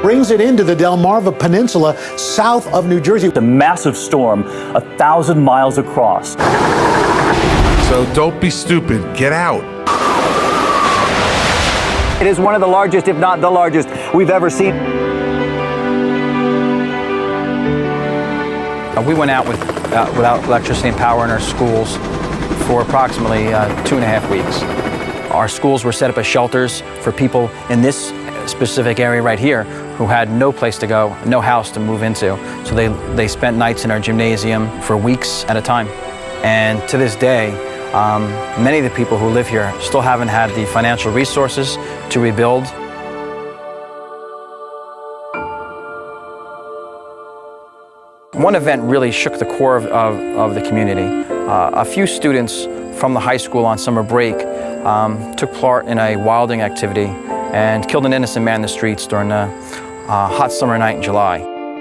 brings it into the Delmarva Peninsula south of New Jersey. A massive storm, 1,000 miles across. So don't be stupid, get out. It is one of the largest, if not the largest, we've ever seen. We went out without electricity and power in our schools for approximately 2.5 weeks. Our schools were set up as shelters for people in this specific area right here who had no place to go, no house to move into. So they spent nights in our gymnasium for weeks at a time. And to this day, many of the people who live here still haven't had the financial resources to rebuild. One event really shook the core of the community. A few students from the high school on summer break took part in a wilding activity and killed an innocent man in the streets during a hot summer night in July.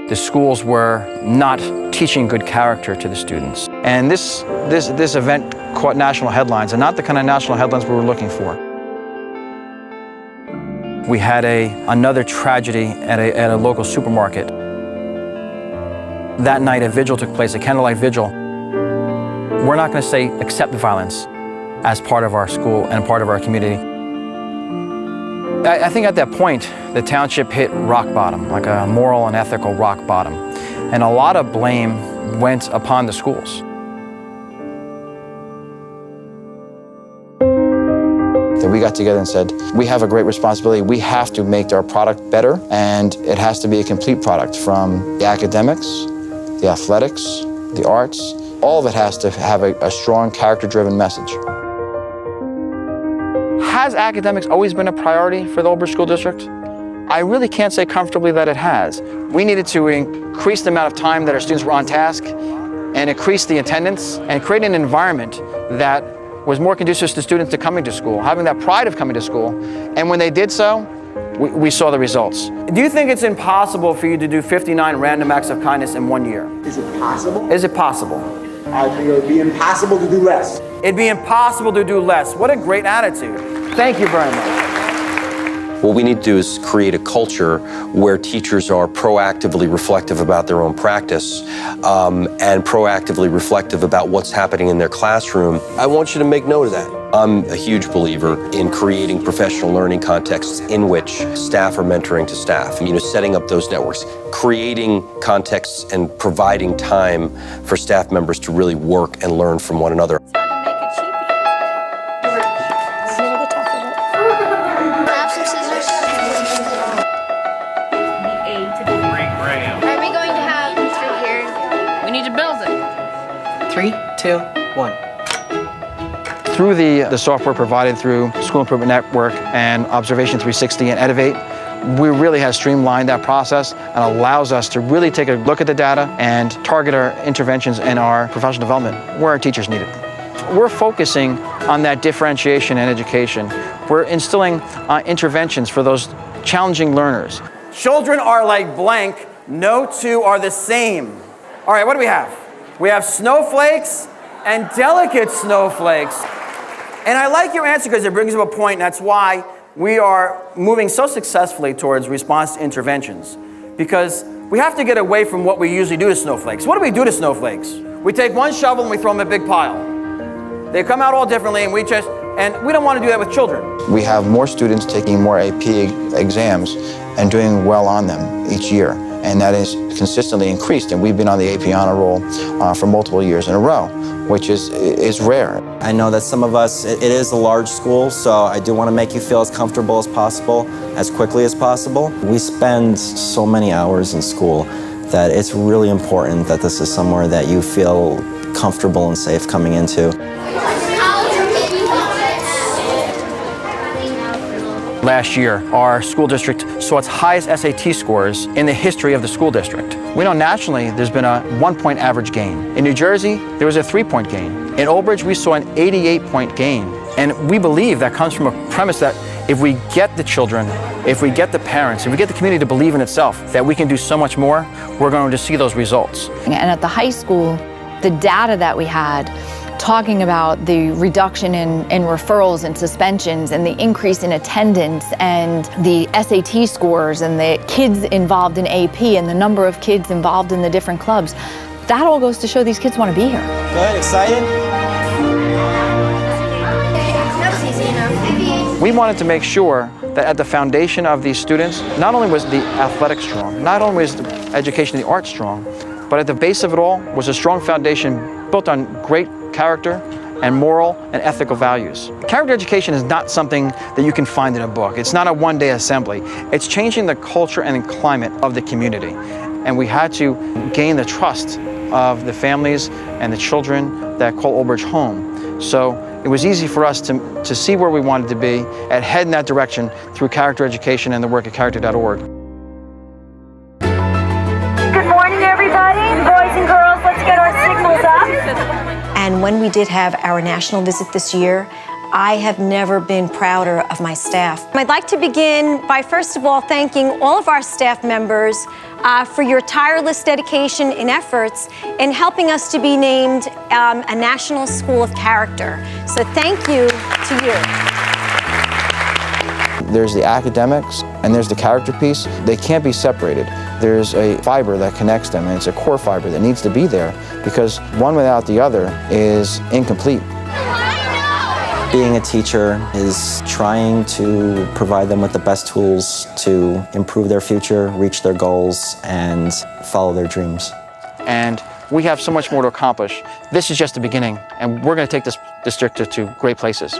The schools were not teaching good character to the students. And this event caught national headlines, and not the kind of national headlines we were looking for. We had another tragedy at a local supermarket. That night, a vigil took place, a candlelight vigil. We're not going to say accept violence as part of our school and part of our community. I think at that point, the township hit rock bottom, like a moral and ethical rock bottom. And a lot of blame went upon the schools. We got together and said, we have a great responsibility. We have to make our product better, and it has to be a complete product, from the academics, the athletics, the arts. All of it has to have a strong character-driven message. Has academics always been a priority for the OldBridge School District? I really can't say comfortably that it has. We needed to increase the amount of time that our students were on task and increase the attendance and create an environment that was more conducive to students to coming to school, having that pride of coming to school. And when they did so, we saw the results. Do you think it's impossible for you to do 59 random acts of kindness in 1 year? Is it possible? Is it possible? I think it would be impossible to do less. It'd be impossible to do less. What a great attitude. Thank you very much. What we need to do is create a culture where teachers are proactively reflective about their own practice and proactively reflective about what's happening in their classroom. I want you to make note of that. I'm a huge believer in creating professional learning contexts in which staff are mentoring to staff. Setting up those networks, creating contexts and providing time for staff members to really work and learn from one another. Three, two, one. Through the software provided through School Improvement Network and Observation 360 and Edivate, we really have streamlined that process and allows us to really take a look at the data and target our interventions and our professional development where our teachers need it. We're focusing on that differentiation in education. We're instilling interventions for those challenging learners. Children are like blank, no two are the same. All right, what do we have? We have snowflakes and delicate snowflakes. And I like your answer because it brings up a point, and that's why we are moving so successfully towards response to interventions. Because we have to get away from what we usually do to snowflakes. What do we do to snowflakes? We take one shovel and we throw them in a big pile. They come out all differently, and we don't want to do that with children. We have more students taking more AP exams and doing well on them each year. And that is consistently increased, and we've been on the AP honor roll for multiple years in a row, which is rare. I know that some of us, it is a large school, so I do want to make you feel as comfortable as possible, as quickly as possible. We spend so many hours in school that it's really important that this is somewhere that you feel comfortable and safe coming into. Last year, our school district saw its highest SAT scores in the history of the school district. We know nationally there's been a 1-point average gain. In New Jersey, there was a 3-point gain. In OldBridge, we saw an 88-point gain. And we believe that comes from a premise that if we get the children, if we get the parents, if we get the community to believe in itself, that we can do so much more, we're going to see those results. And at the high school, the data that we had talking about the reduction in referrals and suspensions and the increase in attendance and the SAT scores and the kids involved in AP and the number of kids involved in the different clubs. That all goes to show these kids want to be here. Good, excited? We wanted to make sure that at the foundation of these students, not only was the athletics strong, not only was the education of the arts strong, but at the base of it all was a strong foundation built on great character and moral and ethical values. Character education is not something that you can find in a book. It's not a one-day assembly. It's changing the culture and climate of the community. And we had to gain the trust of the families and the children that call OldBridge home. So it was easy for us to see where we wanted to be and head in that direction through character education and the work at character.org. Good morning, everybody. Boys and girls, let's get our signals up. And when we did have our national visit this year, I have never been prouder of my staff. I'd like to begin by first of all thanking all of our staff members for your tireless dedication and efforts in helping us to be named a National School of Character. So thank you to you. There's the academics and there's the character piece. They can't be separated. There's a fiber that connects them, and it's a core fiber that needs to be there because one without the other is incomplete. Being a teacher is trying to provide them with the best tools to improve their future, reach their goals, and follow their dreams. And we have so much more to accomplish. This is just the beginning, and we're going to take this district to great places.